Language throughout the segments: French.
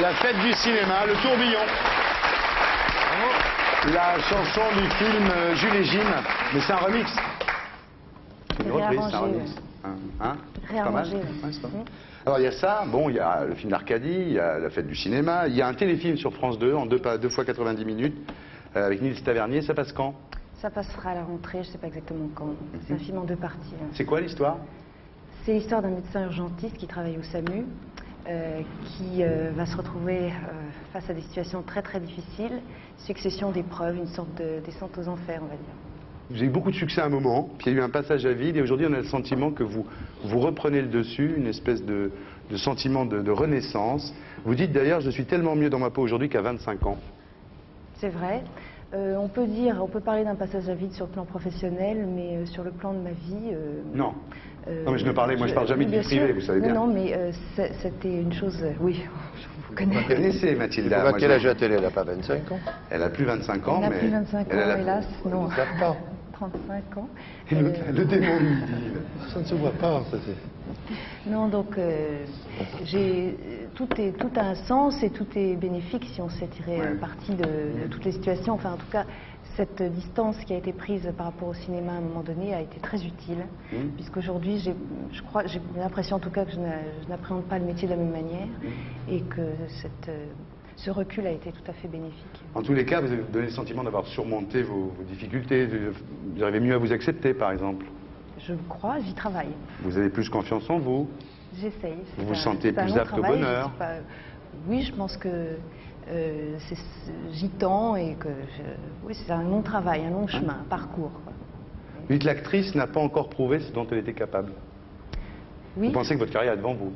La fête du cinéma, le tourbillon. La chanson du film Jules et Jim, mais c'est un remix. C'est une reprise, c'est un remix. Hein, c'est pas mal. Ouais, c'est pas mal. Alors il y a ça, bon, il y a le film d'Arcadie, il y a la fête du cinéma, il y a un téléfilm sur France 2 en 2 fois 90 minutes avec Nils Tavernier, ça passe quand? Ça passera à la rentrée, je ne sais pas exactement quand. C'est un film en 2 parties. C'est quoi l'histoire? C'est l'histoire d'un médecin urgentiste qui travaille au SAMU, qui va se retrouver face à des situations très très difficiles, succession d'épreuves, une sorte de descente aux enfers, on va dire. Vous avez eu beaucoup de succès à un moment, puis il y a eu un passage à vide, et aujourd'hui on a le sentiment que vous reprenez le dessus, une espèce de sentiment de renaissance. Vous dites d'ailleurs, je suis tellement mieux dans ma peau aujourd'hui qu'à 25 ans. C'est vrai. On peut parler d'un passage à vide sur le plan professionnel, mais sur le plan de ma vie... non. Non, mais je parle jamais de vie privée, vous savez bien. Non, mais c'était une chose... oui, je vous connais. Vous connaissez Mathilda. Quel âge a-t-elle? Elle n'a pas 25 ans. Elle a plus 25 ans, mais... Elle n'a plus 25 ans, hélas, non. 35 ans. Et le démon lui dit... Ça ne se voit pas, ça c'est... Non, donc, tout a un sens et tout est bénéfique si on sait tirer parti de toutes les situations. Enfin, en tout cas, cette distance qui a été prise par rapport au cinéma à un moment donné a été très utile, puisqu'aujourd'hui, j'ai l'impression en tout cas que je n'appréhende pas le métier de la même manière et que ce recul a été tout à fait bénéfique. En tous les cas, vous avez donné le sentiment d'avoir surmonté vos difficultés, vous arrivez mieux à vous accepter, par exemple. Je crois, j'y travaille. Vous avez plus confiance en vous? J'essaye. Vous vous sentez plus apte au bonheur? Oui, je pense que j'y tends et que oui, c'est un long travail, un long chemin, un parcours. Vous dites que l'actrice n'a pas encore prouvé ce dont elle était capable. Oui. Vous pensez que votre carrière est devant vous?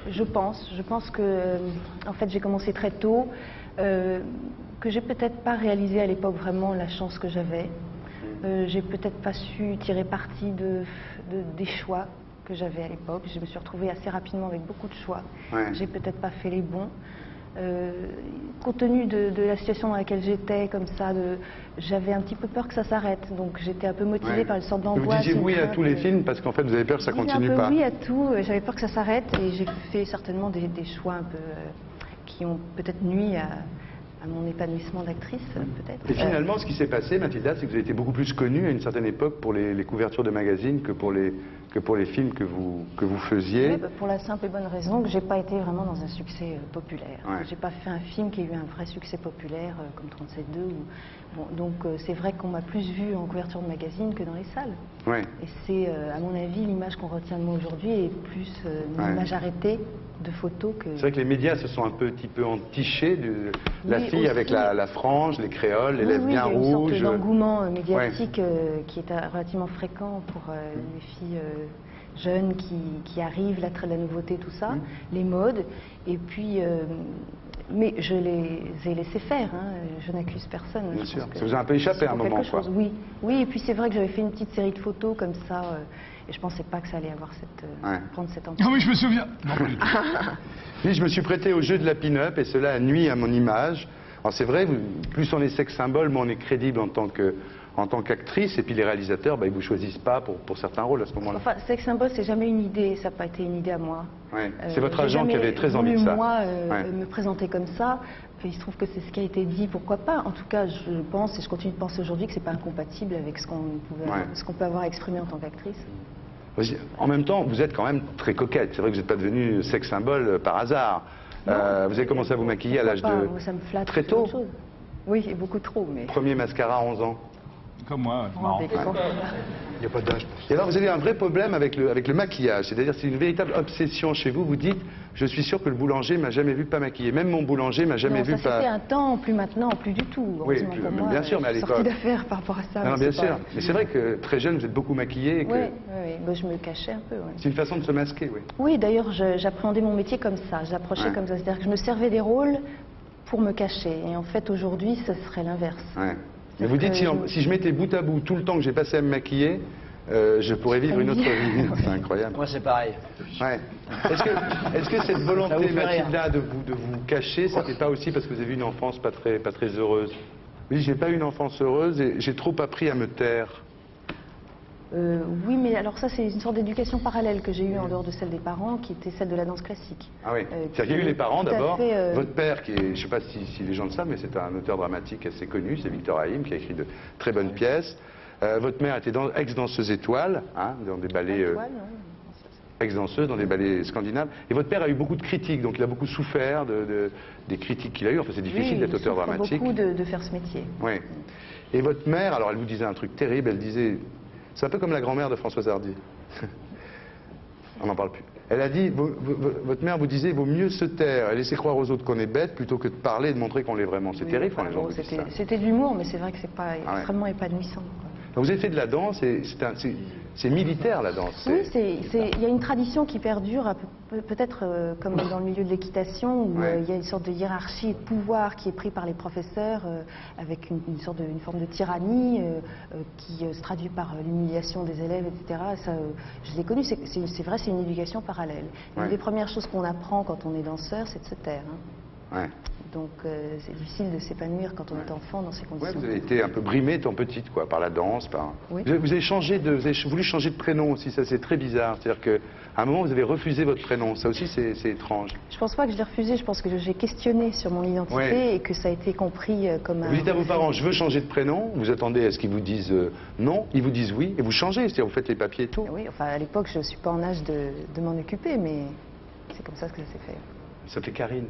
Je pense que, en fait, j'ai commencé très tôt, que j'ai peut-être pas réalisé à l'époque vraiment la chance que j'avais. J'ai peut-être pas su tirer parti des choix que j'avais à l'époque. Je me suis retrouvée assez rapidement avec beaucoup de choix. J'ai peut-être pas fait les bons. Compte tenu de la situation dans laquelle j'étais, comme ça, j'avais un petit peu peur que ça s'arrête. Donc j'étais un peu motivée par une sorte d'angoisse. Vous disiez oui à tous les films parce qu'en fait vous avez peur que ça continue pas. Oui à tout, j'avais peur que ça s'arrête et j'ai fait certainement des choix un peu qui ont peut-être nui à mon épanouissement d'actrice, peut-être. Et finalement, ce qui s'est passé, Mathilda, c'est que vous avez été beaucoup plus connue à une certaine époque pour les couvertures de magazines que pour les films que vous faisiez. Oui, pour la simple et bonne raison que j'ai pas été vraiment dans un succès populaire. J'ai pas fait un film qui a eu un vrai succès populaire comme 37-2. Bon, donc c'est vrai qu'on m'a plus vu en couverture de magazine que dans les salles. Et c'est, à mon avis, l'image qu'on retient de moi aujourd'hui est plus une image arrêtée de photos que... C'est vrai que les médias se sont un petit peu entichés de la fille aussi, avec la frange, les créoles, les lèvres bien rouges. Il y a une sorte d'engouement médiatique qui est relativement fréquent pour les filles jeunes qui arrivent, l'attrait de la nouveauté, tout ça, les modes. Et puis, mais je les ai laissés faire, je n'accuse personne. Bien sûr, ça vous a un peu échappé à un moment, quoi. Oui, et puis c'est vrai que j'avais fait une petite série de photos comme ça, et je pensais pas que ça allait avoir prendre cette ampleur. Ah oui, je me souviens. Non, pas du tout. Puis je me suis prêté au jeu de la pin-up et cela a nui à mon image. Alors c'est vrai, plus on est sex symbole, moins on est crédible en tant qu'actrice, et puis les réalisateurs, ils vous choisissent pas pour certains rôles à ce moment-là. Enfin, sex symbole, c'est jamais une idée, ça n'a pas été une idée à moi. C'est votre agent qui avait très envie de ça. Moi, me présenter comme ça, il se trouve que c'est ce qui a été dit, pourquoi pas. En tout cas, je pense, et je continue de penser aujourd'hui, que c'est pas incompatible avec ce qu'on peut avoir exprimé en tant qu'actrice. En même temps, vous êtes quand même très coquette. C'est vrai que vous n'êtes pas devenue sex symbole par hasard. Vous avez commencé à vous maquiller à l'âge de... Ça me flatte. Très tôt. Oui, et beaucoup trop. Mais... Premier mascara à 11 ans. Comme moi, marrant. Il n'y a pas d'âge pour ça. Et alors vous avez un vrai problème avec le maquillage, c'est-à-dire c'est une véritable obsession chez vous. Vous dites, je suis sûr que le boulanger m'a jamais vu pas maquillé. Même mon boulanger m'a jamais vu pas... Ça c'était un temps, plus maintenant, plus du tout. Oui, bien sûr, mais à l'époque... Sortie d'affaires par rapport à ça. Non, bien sûr. Mais c'est vrai que très jeune, vous êtes beaucoup maquillée. Oui, je me cachais un peu. C'est une façon de se masquer, oui. Oui, d'ailleurs, j'appréhendais mon métier comme ça. J'approchais comme ça. C'est-à-dire que je me servais des rôles pour me cacher. Et en fait, aujourd'hui, ce serait l'inverse. Mais vous dites, si je mettais bout à bout tout le temps que j'ai passé à me maquiller, je pourrais vivre une autre vie. C'est incroyable. Moi, c'est pareil. Est-ce que cette volonté, Mathilda, de vous cacher, c'était pas aussi parce que vous avez eu une enfance pas très heureuse? Oui, j'ai pas eu une enfance heureuse et j'ai trop appris à me taire. Oui, mais alors ça, c'est une sorte d'éducation parallèle que j'ai eue en dehors de celle des parents, qui était celle de la danse classique. Ah oui, c'est-à-dire qu'il y a eu les parents tout à d'abord, fait, votre père, qui est, je ne sais pas si les gens le savent, mais c'est un auteur dramatique assez connu, c'est Victor Haïm, qui a écrit de très bonnes pièces. Votre mère était ex-danseuse étoile, hein, dans des ballets... ex-danseuse dans des ballets scandinaves. Et votre père a eu beaucoup de critiques, donc il a beaucoup souffert des critiques qu'il a eues. Enfin, c'est difficile d'être auteur dramatique. Beaucoup de faire ce métier. Oui. Et votre mère, alors elle vous disait un truc terrible, elle disait... C'est un peu comme la grand-mère de Françoise Hardy. On n'en parle plus. Elle a dit, votre mère vous disait, il vaut mieux se taire et laisser croire aux autres qu'on est bête plutôt que de parler et de montrer qu'on l'est vraiment. C'est terrible quand les gens vous disent ça. C'était de l'humour, mais c'est vrai que c'est pas extrêmement épanouissant. Donc vous avez fait de la danse, et c'est militaire la danse. Oui, il y a une tradition qui perdure, peut-être comme dans le milieu de l'équitation, où il y a une sorte de hiérarchie et de pouvoir qui est pris par les professeurs, avec une forme de tyrannie qui se traduit par l'humiliation des élèves, etc. Ça, je l'ai connu, c'est vrai, c'est une éducation parallèle. Une des premières choses qu'on apprend quand on est danseur, c'est de se taire. Hein. Donc c'est difficile de s'épanouir quand on est enfant dans ces conditions. Vous avez été un peu brimée étant petite, quoi, par la danse. Vous avez voulu changer de prénom aussi, ça c'est très bizarre. C'est-à-dire qu'à un moment vous avez refusé votre prénom, ça aussi c'est étrange. Je pense pas que je l'ai refusé, je pense que j'ai questionné sur mon identité et que ça a été compris comme un... Vous dites à vos parents, je veux changer de prénom, vous attendez à ce qu'ils vous disent non, ils vous disent oui, et vous changez, c'est-à-dire vous faites les papiers et tout. Oui, enfin à l'époque je suis pas en âge de m'en occuper, mais c'est comme ça que ça s'est fait. Il s'appelait Karine.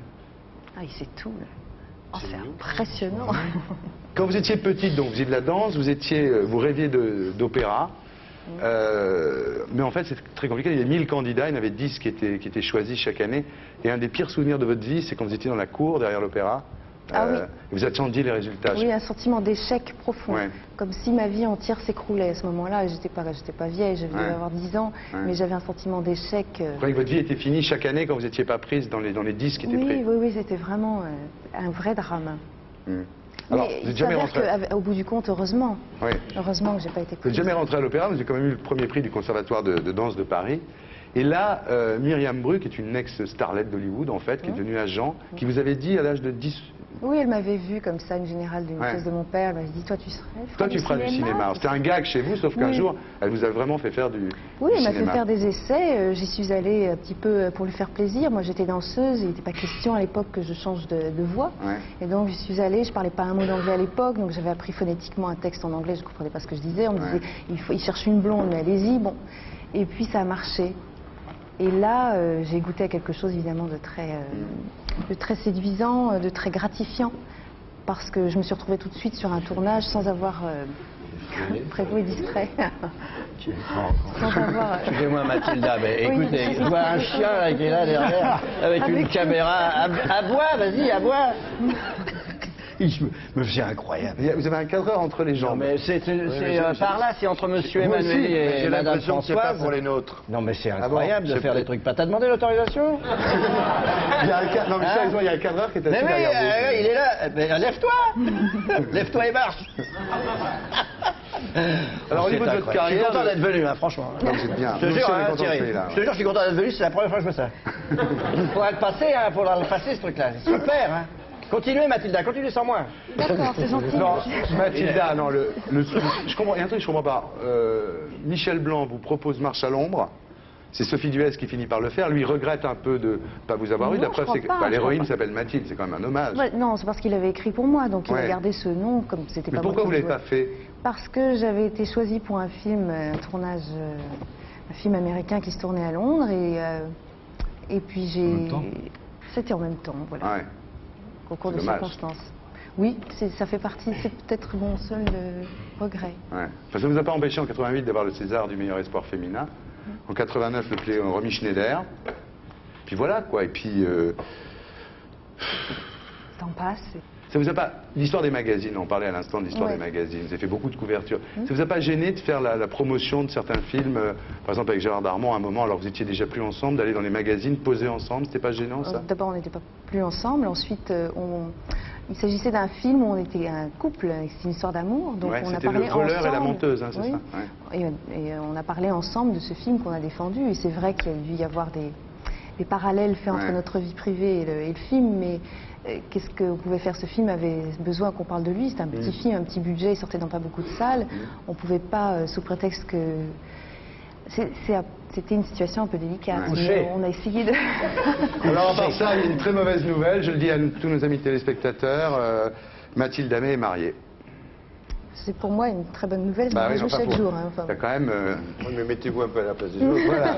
Ah, il sait tout, là. Oh, c'est impressionnant. Quand vous étiez petite, donc vous faisiez de la danse, vous rêviez d'opéra, mais en fait c'est très compliqué, il y a 1000 candidats, il y en avait 10 qui étaient choisis chaque année, et un des pires souvenirs de votre vie, c'est quand vous étiez dans la cour derrière l'opéra, et vous attendiez les résultats. Oui, un sentiment d'échec profond, comme si ma vie entière s'écroulait à ce moment-là. J'étais pas vieille, je devais avoir 10 ans, mais j'avais un sentiment d'échec. Vous croyez que votre vie était finie chaque année quand vous n'étiez pas prise dans les 10 qui étaient pris? Oui, c'était vraiment un vrai drame. Alors, mais vous n'êtes jamais rentré... au bout du compte, heureusement. Heureusement que j'ai pas été prise. Vous n'êtes jamais rentré à l'opéra, vous avez quand même eu le premier prix du Conservatoire de danse de Paris. Et là, Myriam Bru, qui est une ex-starlette d'Hollywood, en fait, qui est devenue agent, qui vous avait dit à l'âge de 10... Oui, elle m'avait vue comme ça, une générale d'une thèse de mon père. Elle m'avait dit, toi tu feras du cinéma. C'était un gag chez vous, sauf qu'un jour, elle vous a vraiment fait faire du cinéma. Oui, elle m'a fait faire des essais. J'y suis allée un petit peu pour lui faire plaisir. Moi, j'étais danseuse. Il n'était pas question à l'époque que je change de voix. Et donc, j'y suis allée. Je parlais pas un mot d'anglais à l'époque, donc j'avais appris phonétiquement un texte en anglais. Je ne comprenais pas ce que je disais. On me disait, il cherche une blonde, mais allez-y. Bon. Et puis, ça a marché. Et là, j'ai goûté à quelque chose, évidemment, de très séduisant, de très gratifiant, parce que je me suis retrouvée tout de suite sur un tournage sans avoir prévu et distrait. Sans avoir... Excusez-moi Mathilda, mais écoutez, je vois un chien là, qui est là derrière, avec une caméra. Aboie, vas-y, aboie. Mais c'est incroyable. Vous avez un cadreur entre les jambes. Non, mais c'est par là, c'est entre monsieur Emmanuel et madame Françoise. C'est pas pour les nôtres. Non, mais c'est incroyable de faire des trucs. T'as demandé l'autorisation? Non, mais sérieusement, il y a un cadreur qui est assis derrière vous. Il est là. Ben, lève-toi. Lève-toi et marche. Alors, au niveau de votre carrière... Je suis content d'être venu, hein, franchement. Non, vous êtes bien. Je te jure, Thierry, je te jure, je suis content d'être venu, c'est la première fois que je fais ça. Il faudra le passer, hein, faudra le passer, ce truc-là. C'est super, hein. Continuez, Mathilda, continue sans moi. D'accord, c'est gentil. Non, Mathilda, non, je comprends, il y a un truc que je comprends pas. Michel Blanc vous propose Marche à l'ombre. C'est Sophie Duès qui finit par le faire. Lui regrette un peu de ne pas vous avoir eu. La preuve, c'est que l'héroïne s'appelle Mathilde. C'est quand même un hommage. Non, c'est parce qu'il avait écrit pour moi, donc il a gardé ce nom comme c'était pas. Mais pourquoi vous l'avez pas fait? Parce que j'avais été choisie pour un film, un film américain qui se tournait à Londres, et puis j'ai. C'était en même temps, voilà. Au cours de circonstances. Oui, ça fait partie, c'est peut-être mon seul regret. Enfin, ça ne vous a pas empêché en 88 d'avoir le César du meilleur espoir féminin. En 89, le prix Romy Schneider. Puis voilà, quoi. Et puis... T'en passes. Ça vous a pas... L'histoire des magazines, on parlait à l'instant de l'histoire des magazines. Vous avez fait beaucoup de couvertures. Ça vous a pas gêné de faire la promotion de certains films, par exemple avec Gérard Darmon, à un moment, alors que vous étiez déjà plus ensemble, d'aller dans les magazines, poser ensemble? C'était pas gênant, ça? D'abord, on n'était pas plus ensemble. Ensuite, il s'agissait d'un film où on était un couple, c'est une histoire d'amour. Donc on a parlé le voleur ensemble. Et la menteuse, hein, c'est ça? Et on a parlé ensemble de ce film qu'on a défendu. Et c'est vrai qu'il y a dû y avoir des parallèles faits entre notre vie privée et le film, mais qu'est-ce que pouvait faire ce film avait besoin qu'on parle de lui. C'était un petit film, un petit budget, il sortait dans pas beaucoup de salles. On ne pouvait pas, sous prétexte que... C'était une situation un peu délicate. Mais on a essayé de... Alors, à part ça, il y a une très mauvaise nouvelle. Je le dis à tous nos amis téléspectateurs. Mathilde Amet est mariée. C'est pour moi une très bonne nouvelle. Je me Bah oui, réjouis chaque jour. Hein, T'as quand même... Oui, mais mettez-vous un peu à la place des autres. Voilà.